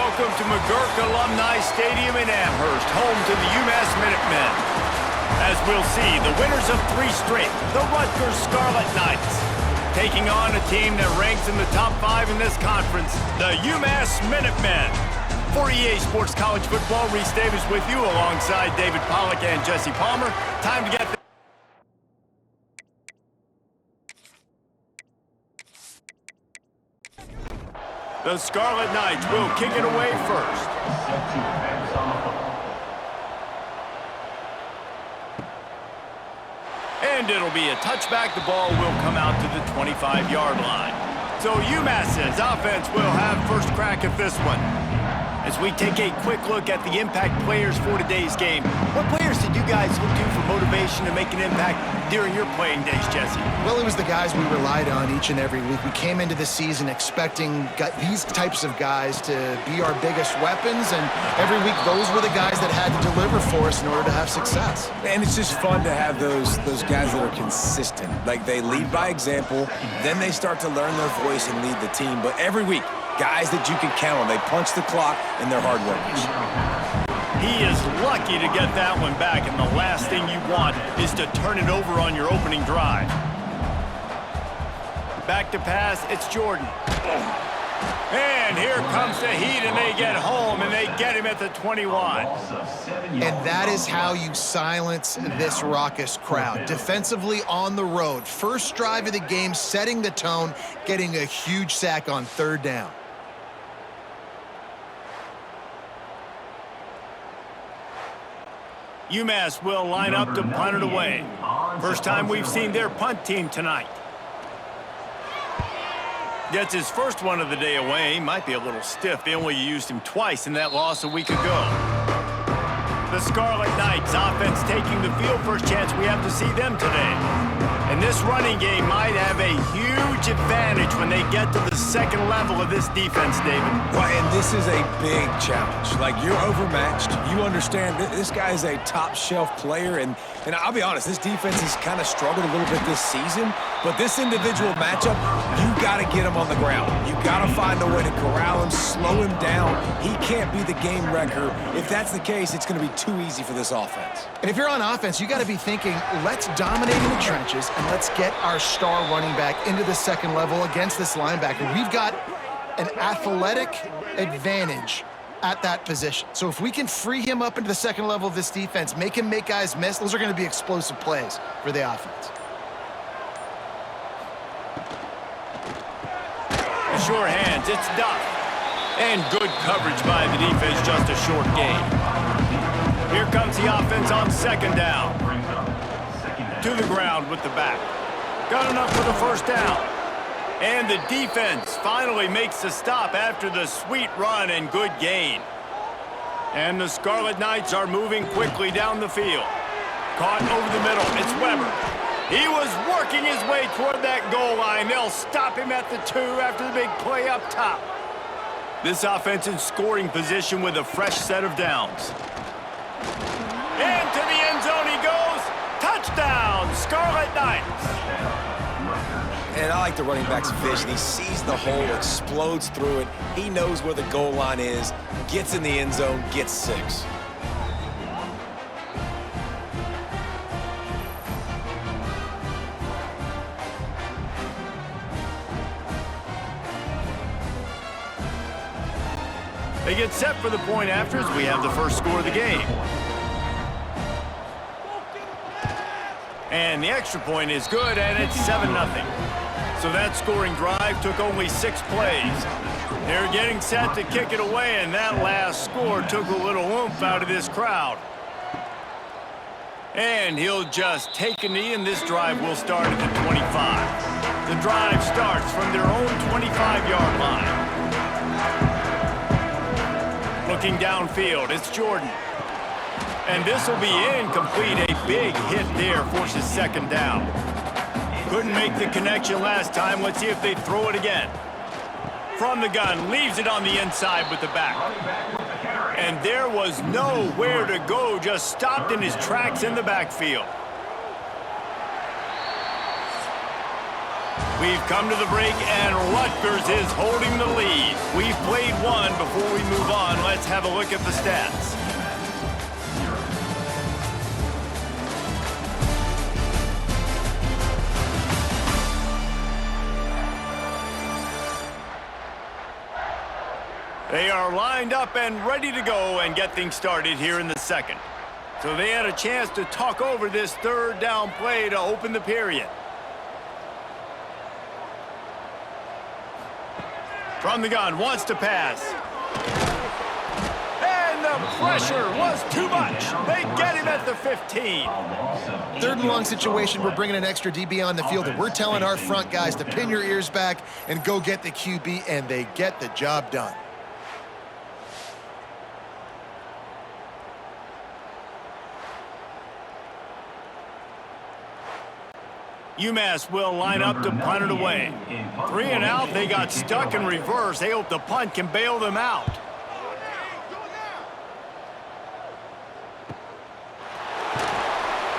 welcome to McGurk Alumni Stadium in Amherst, home to the UMASS Minutemen. As we'll see, the winners of 3 straight, the Rutgers Scarlet Knights, taking on a team that ranks in the top 5 in this conference, the UMASS Minutemen. For EA Sports College Football, Reese Davis with you alongside David Pollack and Jesse Palmer. Time to get the Scarlet Knights will kick it away first. And it'll be a touchback. The ball will come out to the 25-yard line. So UMass's offense will have first crack at this one. As we take a quick look at the impact players for today's game, what players did you guys look to for motivation to make an impact during your playing days, Jesse? Well, it was the guys we relied on each and every week. We came into the season expecting these types of guys to be our biggest weapons, and every week those were the guys that had to deliver for us in order to have success. And it's just fun to have those guys that are consistent. Like, they lead by example, then they start to learn their voice and lead the team. But every week, guys that you can count on. They punch the clock, and they're hard workers. He is lucky to get that one back, and the last thing you want is to turn it over on your opening drive. Back to pass, it's Jordan. And here comes the heat, and they get home, and they get him at the 21. And that is how you silence this raucous crowd. Defensively on the road. First drive of the game, setting the tone, getting a huge sack on 3rd down. UMass will line up to punt it away. First time we've seen their punt team tonight. Gets his first one of the day away. Might be a little stiff. They only used him twice in that loss a week ago. The Scarlet Knights offense taking the field. First chance we have to see them today. And this running game might have a huge advantage when they get to the second level of this defense, David. Well, and this is a big challenge. Like, you're overmatched. You understand this guy is a top-shelf player, and I'll be honest, this defense has kind of struggled a little bit this season, but this individual matchup, you got to get him on the ground. You got to find a way to corral him, slow him down. He can't be the game wrecker. If that's the case, it's going to be too easy for this offense. And if you're on offense, you got to be thinking, let's dominate in the trenches and let's get our star running back into the second level against this linebacker. We've got an athletic advantage at that position. So if we can free him up into the second level of this defense, make him make guys miss, those are going to be explosive plays for the offense. The short hands, it's Duff. And good coverage by the defense, just a short gain. Here comes the offense on 2nd down. To the ground with the back. Got enough for the first down. And the defense finally makes a stop after the sweet run and good gain. And the Scarlet Knights are moving quickly down the field. Caught over the middle, it's Weber. He was working his way toward that goal line. They'll stop him at the 2 after the big play up top. This offense in scoring position with a fresh set of downs. And to the end zone he goes. Touchdown, Scarlet Knights. And I like the running back's vision. He sees the hole, explodes through it. He knows where the goal line is, gets in the end zone, gets 6. They get set for the point after as we have the first score of the game. And the extra point is good, and it's 7-0. So that scoring drive took only 6 plays. They're getting set to kick it away, and that last score took a little oomph out of this crowd. And he'll just take a knee, and this drive will start at the 25. The drive starts from their own 25-yard line. Looking downfield, it's Jordan. And this will be incomplete. A big hit there forces 2nd down. Couldn't make the connection last time. Let's see if they throw it again. From the gun, leaves it on the inside with the back. And there was nowhere to go, just stopped in his tracks in the backfield. We've come to the break, and Rutgers is holding the lead. We've played one. Before we move on, let's have a look at the stats. They are lined up and ready to go and get things started here in the second. So they had a chance to talk over this third down play to open the period. From the gun, wants to pass. And the pressure was too much. They get him at the 15. Third and long situation, we're bringing an extra DB on the field, and we're telling our front guys to pin your ears back and go get the QB, and they get the job done. UMass will line up to punt it away. 3 and out, they got stuck in reverse. They hope the punt can bail them out.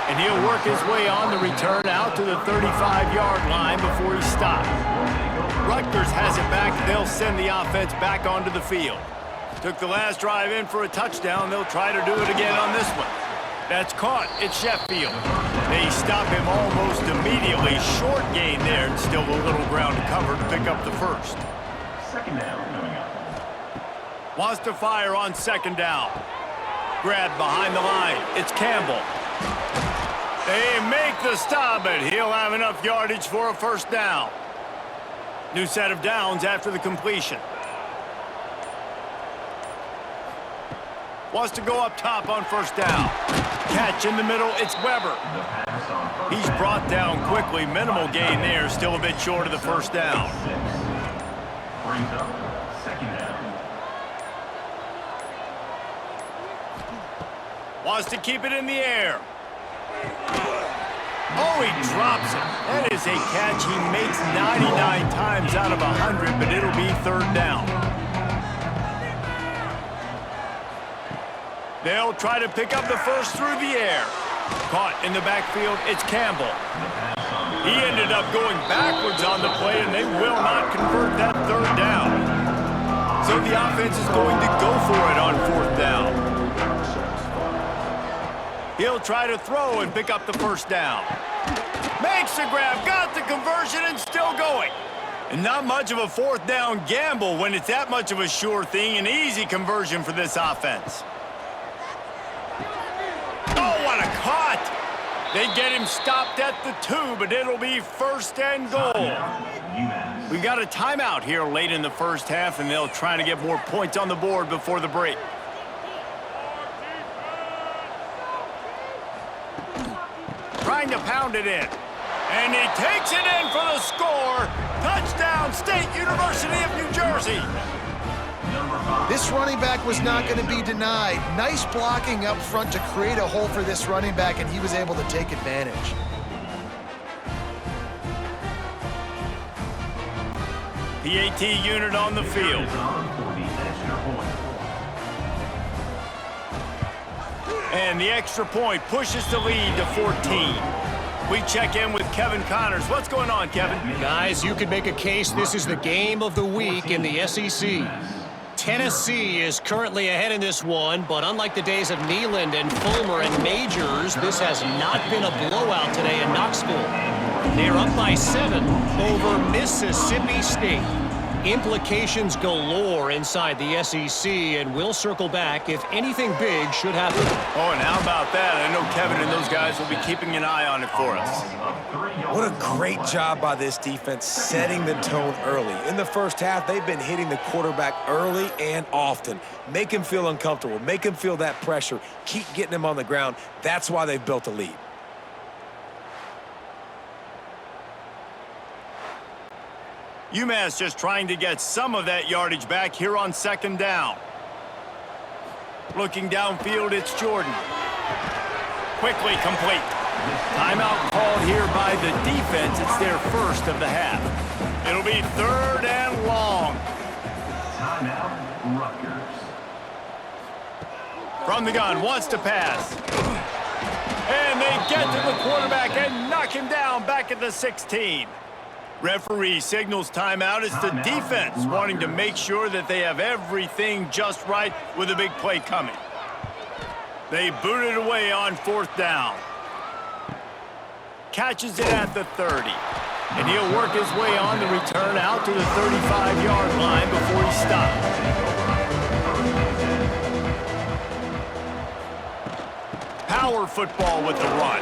And he'll work his way on the return out to the 35-yard line before he stops. Rutgers has it back. They'll send the offense back onto the field. Took the last drive in for a touchdown. They'll try to do it again on this one. That's caught. It's Sheffield. They stop him almost immediately. Short gain there, and still a little ground to cover to pick up the first. Second down coming up. Wants to fire on second down. Grabbed behind the line. It's Campbell. They make the stop, but he'll have enough yardage for a first down. New set of downs after the completion. Wants to go up top on first down. Catch in the middle, it's Weber. He's brought down quickly. Minimal gain there, still a bit short of the first down. Brings up second down. Wants to keep it in the air. Oh, he drops it. That is a catch he makes 99 times out of 100, but it'll be third down. They'll try to pick up the first through the air. Caught in the backfield, it's Campbell. He ended up going backwards on the play, and they will not convert that third down. So the offense is going to go for it on fourth down. He'll try to throw and pick up the first down. Makes the grab, got the conversion, and still going. And not much of a fourth down gamble when it's that much of a sure thing, an easy conversion for this offense. Oh, what a caught! They get him stopped at the 2, but it'll be first and goal. We've got a timeout here late in the first half, and they'll try to get more points on the board before the break. Trying to pound it in. And he takes it in for the score. Touchdown, State University of New Jersey. This running back was not going to be denied. Nice blocking up front to create a hole for this running back, and he was able to take advantage. PAT unit on the field. And the extra point pushes the lead to 14. We check in with Kevin Connors. What's going on, Kevin? Guys, you could make a case this is the game of the week in the SEC. Tennessee is currently ahead in this one, but unlike the days of Neyland and Fulmer and Majors, this has not been a blowout today in Knoxville. They're up by 7 over Mississippi State. Implications galore inside the SEC, and we'll circle back if anything big should happen. Oh, and how about that? I know Kevin and those guys will be keeping an eye on it for us. What a great job by this defense setting the tone early. In the first half, they've been hitting the quarterback early and often. Make him feel uncomfortable. Make him feel that pressure. Keep getting him on the ground. That's why they've built a lead. UMass just trying to get some of that yardage back here on second down. Looking downfield, it's Jordan. Quickly complete. Timeout called here by the defense. It's their first of the half. It'll be third and long. Timeout, Rutgers. From the gun, wants to pass. And they get to the quarterback and knock him down back at the 16. Referee signals timeout. It's the defense wanting to make sure that they have everything just right with a big play coming. They boot it away on 4th down. Catches it at the 30. And he'll work his way on the return out to the 35-yard line before he stops. Power football with the run.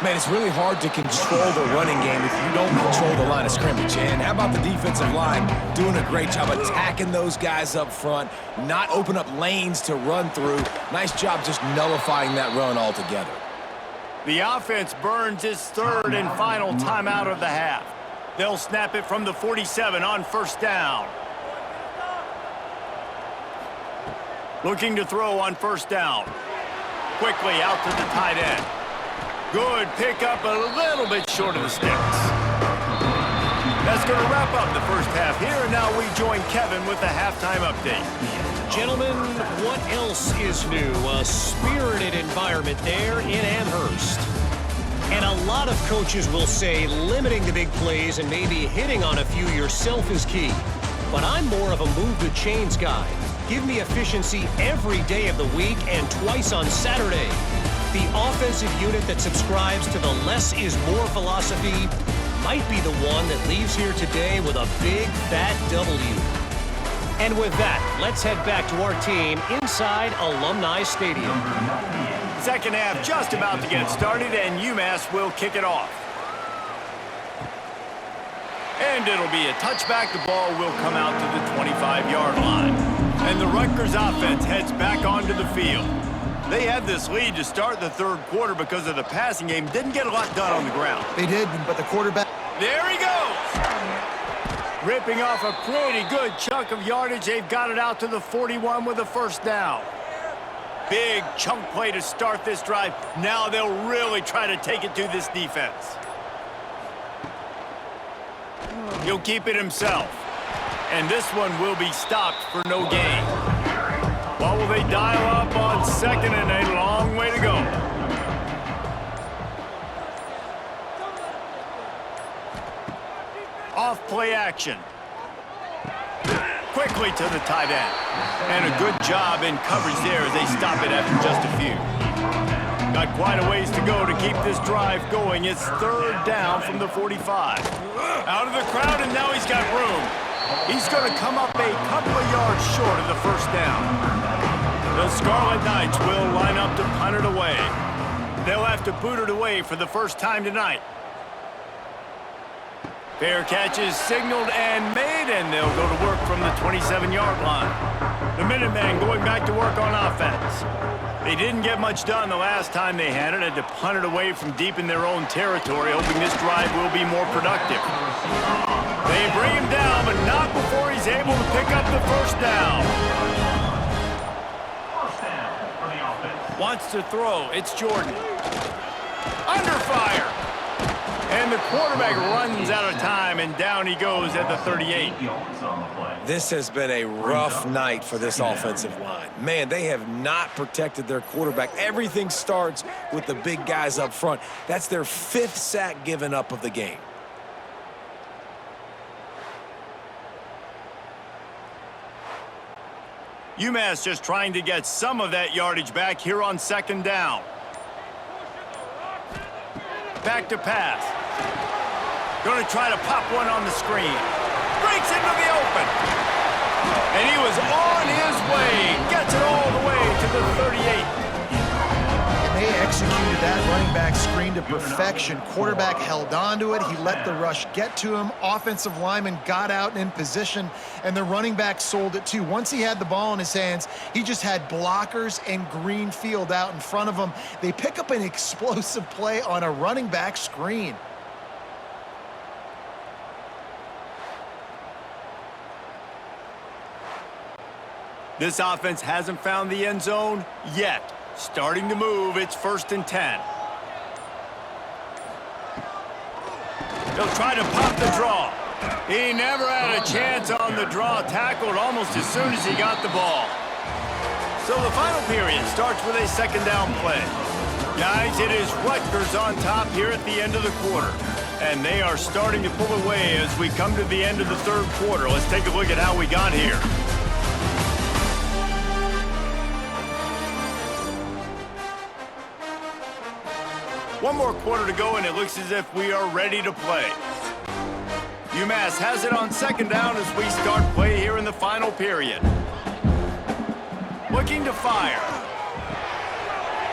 Man, it's really hard to control the running game if you don't control the line of scrimmage. And how about the defensive line doing a great job attacking those guys up front, not open up lanes to run through. Nice job just nullifying that run altogether. The offense burns its 3rd and final timeout of the half. They'll snap it from the 47 on 1st down. Looking to throw on 1st down. Quickly out to the tight end. Good pickup, a little bit short of the sticks. That's going to wrap up the first half here, and now we join Kevin with the halftime update. Gentlemen, what else is new? A spirited environment there in Amherst. And a lot of coaches will say limiting the big plays and maybe hitting on a few yourself is key. But I'm more of a move the chains guy. Give me efficiency every day of the week and twice on Saturday. The offensive unit that subscribes to the less is more philosophy might be the one that leaves here today with a big, fat W. And with that, let's head back to our team inside Alumni Stadium. Second half just about to get started, and UMass will kick it off. And it'll be a touchback. The ball will come out to the 25-yard line. And the Rutgers offense heads back onto the field. They had this lead to start the 3rd quarter because of the passing game. Didn't get a lot done on the ground. They did, but the quarterback... There he goes! Ripping off a pretty good chunk of yardage. They've got it out to the 41 with a 1st down. Big chunk play to start this drive. Now they'll really try to take it to this defense. He'll keep it himself. And this one will be stopped for no gain. What will they dial up on 2nd and a long way to go? Off play action. Quickly to the tight end. And a good job in coverage there as they stop it after just a few. Got quite a ways to go to keep this drive going. It's 3rd down from the 45. Out of the crowd, and now he's got room. He's going to come up a couple of yards short of the 1st down. The Scarlet Knights will line up to punt it away. They'll have to boot it away for the first time tonight. Fair catch is signaled and made, and they'll go to work from the 27-yard line. The Minutemen going back to work on offense. They didn't get much done the last time they had to punt it away from deep in their own territory, hoping this drive will be more productive. They bring him down, but not before he's able to pick up the 1st down. First down for the offense. Wants to throw. It's Jordan. Under fire. And the quarterback runs out of time, and down he goes at the 38. Yards on the play. This has been a rough night for this offensive line. Man, they have not protected their quarterback. Everything starts with the big guys up front. That's their 5th sack given up of the game. UMass just trying to get some of that yardage back here on 2nd down. Back to pass. Going to try to pop one on the screen. Breaks into the open. And he was on his way. Gets it all the way to the 38. And they executed that running back screen to perfection. Quarterback held on to it. He let the rush get to him. Offensive lineman got out and in position, and the running back sold it too. Once he had the ball in his hands, he just had blockers and green field out in front of him. They pick up an explosive play on a running back screen. This offense hasn't found the end zone yet. Starting to move, it's 1st and 10. He'll try to pop the draw. He never had a chance on the draw, tackled almost as soon as he got the ball. So the final period starts with a 2nd down play. Guys, it is Rutgers on top here at the end of the quarter. And they are starting to pull away as we come to the end of the third quarter. Let's take a look at how we got here. One more quarter to go, and it looks as if we are ready to play. UMass has it on second down as we start play here in the final period. Looking to fire.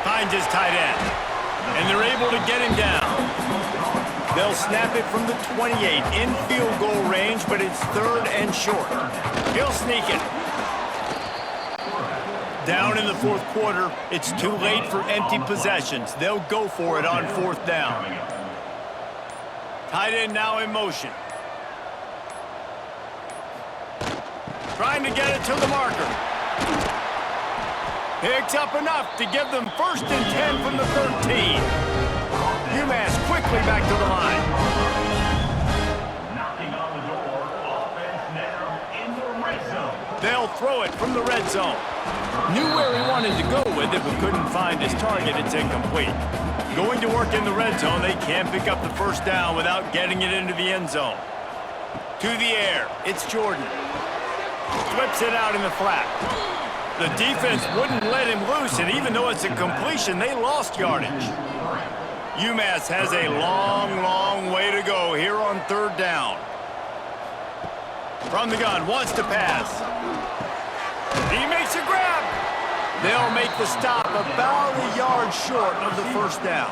Finds his tight end. And they're able to get him down. They'll snap it from the 28 in field goal range, but it's third and short. He'll sneak it. Down in the fourth quarter, it's too late for empty possessions. They'll go for it on fourth down. Tight end now in motion. Trying to get it to the marker. Picks up enough to give them 1st and 10 from the 13. UMass quickly back to the line. Knocking on the door. Offense now in the red zone. They'll throw it from the red zone. Knew where he wanted to go with it, but couldn't find his target. It's incomplete. Going to work in the red zone, they can't pick up the first down without getting it into the end zone. To the air, it's Jordan. Flips it out in the flat. The defense wouldn't let him loose, and even though it's a completion, they lost yardage. UMass has a long, long way to go here on third down. From the gun, wants to pass. He makes a grab. They'll make the stop about a yard short of the first down.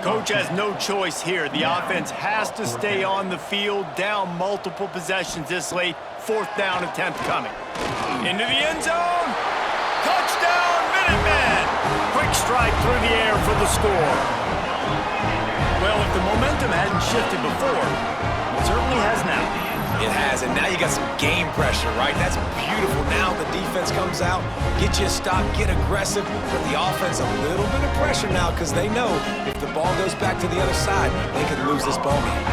Coach has no choice here. The offense has to stay on the field, down multiple possessions this late. Fourth down attempt coming. Into the end zone. Touchdown, Minutemen! Quick strike through the air for the score. Well, if the momentum hadn't shifted before, it certainly has now. It has, and now you got some game pressure, right? That's beautiful. Now the defense comes out, get you a stop, get aggressive, but the offense a little bit of pressure now because they know if the ball goes back to the other side, they could lose this ball game.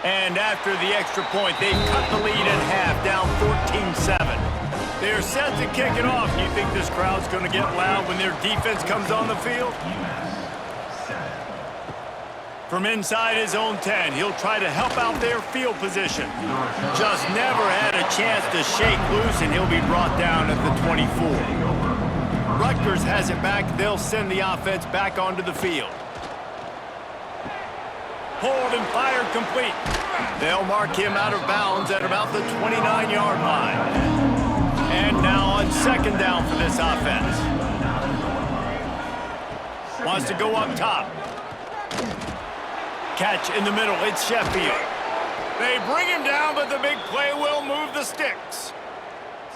And after the extra point, they've cut the lead in half, down 14-7. They're set to kick it off. Do you think this crowd's going to get loud when their defense comes on the field? From inside his own 10, he'll try to help out their field position. Just never had a chance to shake loose, and he'll be brought down at the 24. Rutgers has it back. They'll send the offense back onto the field. Pulled and fired complete. They'll mark him out of bounds at about the 29-yard line. And now on second down for this offense. Wants to go up top. Catch in the middle, it's Sheffield. They bring him down, but the big play will move the sticks.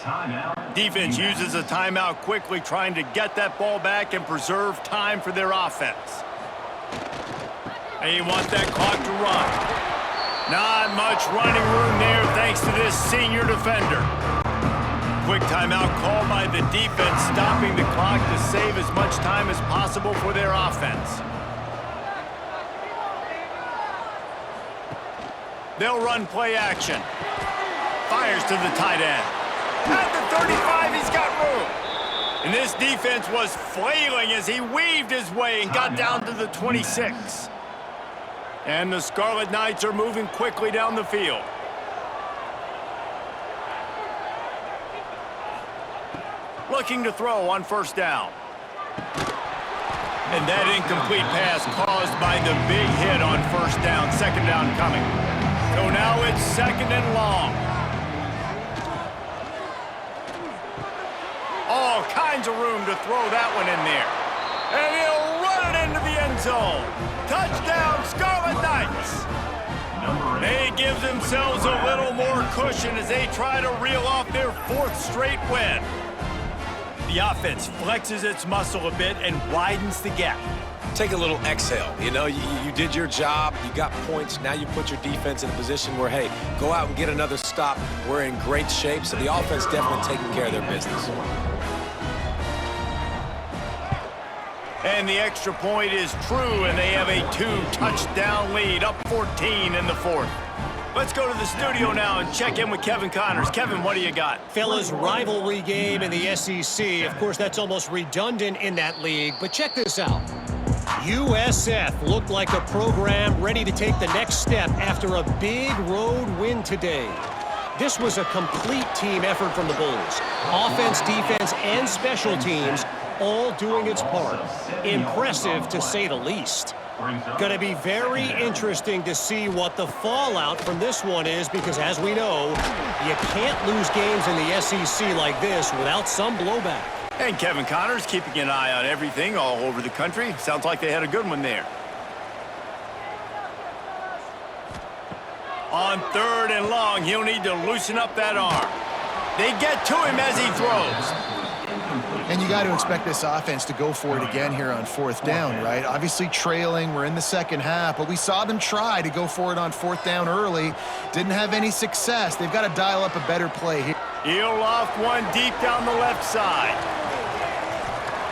Timeout. Defense uses a timeout quickly, trying to get that ball back and preserve time for their offense. They want that clock to run. Not much running room there thanks to this senior defender. Quick timeout called by the defense, stopping the clock to save as much time as possible for their offense. They'll run play action. Fires to the tight end. At the 35, he's got room. And this defense was flailing as he weaved his way and got down to the 26. And the Scarlet Knights are moving quickly down the field. Looking to throw on first down. And that incomplete pass caused by the big hit on first down. Second down coming. So now it's second and long. All kinds of room to throw that one in there. And he'll run it into the end zone. Touchdown, Scarlet Knights. They give themselves a little more cushion as they try to reel off their fourth straight win. The offense flexes its muscle a bit and widens the gap. Take a little exhale. You know, you did your job, you got points, now you put your defense in a position where, hey, go out and get another stop. We're in great shape, so the offense definitely taking care of their business. And the extra point is true, and they have a 2-touchdown lead, up 14 in the fourth. Let's go to the studio now and check in with Kevin Connors. Kevin, what do you got? Fellas, rivalry game in the SEC. Of course, that's almost redundant in that league, but check this out. USF looked like a program ready to take the next step after a big road win today. This was a complete team effort from the Bulls. Offense, defense, and special teams all doing its part. Impressive, to say the least. Going to be very interesting to see what the fallout from this one is, because as we know, you can't lose games in the SEC like this without some blowback. And Kevin Connors keeping an eye on everything all over the country. Sounds like they had a good one there. On 3rd and long, he'll need to loosen up that arm. They get to him as he throws. And you got to expect this offense to go for it again here on 4th down, right? Obviously trailing, we're in the second half, but we saw them try to go for it on 4th down early. Didn't have any success. They've got to dial up a better play here. He'll loft one deep down the left side.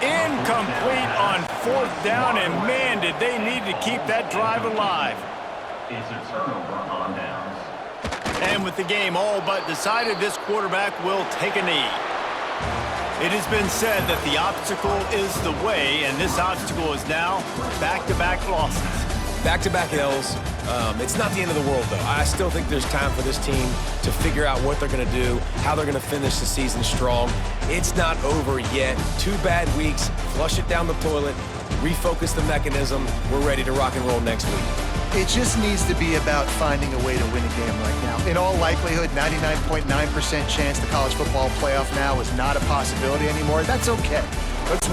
Incomplete on 4th down, and man, did they need to keep that drive alive. It's a turnover on downs. And with the game all but decided, this quarterback will take a knee. It has been said that the obstacle is the way, and this obstacle is now back-to-back losses. Back-to-back L's. It's not the end of the world, though. I still think there's time for this team to figure out what they're going to do, how they're going to finish the season strong. It's not over yet. 2 bad weeks. Flush it down the toilet. Refocus the mechanism. We're ready to rock and roll next week. It just needs to be about finding a way to win a game right now. In all likelihood, 99.9% chance the college football playoff now is not a possibility anymore. That's okay. Let's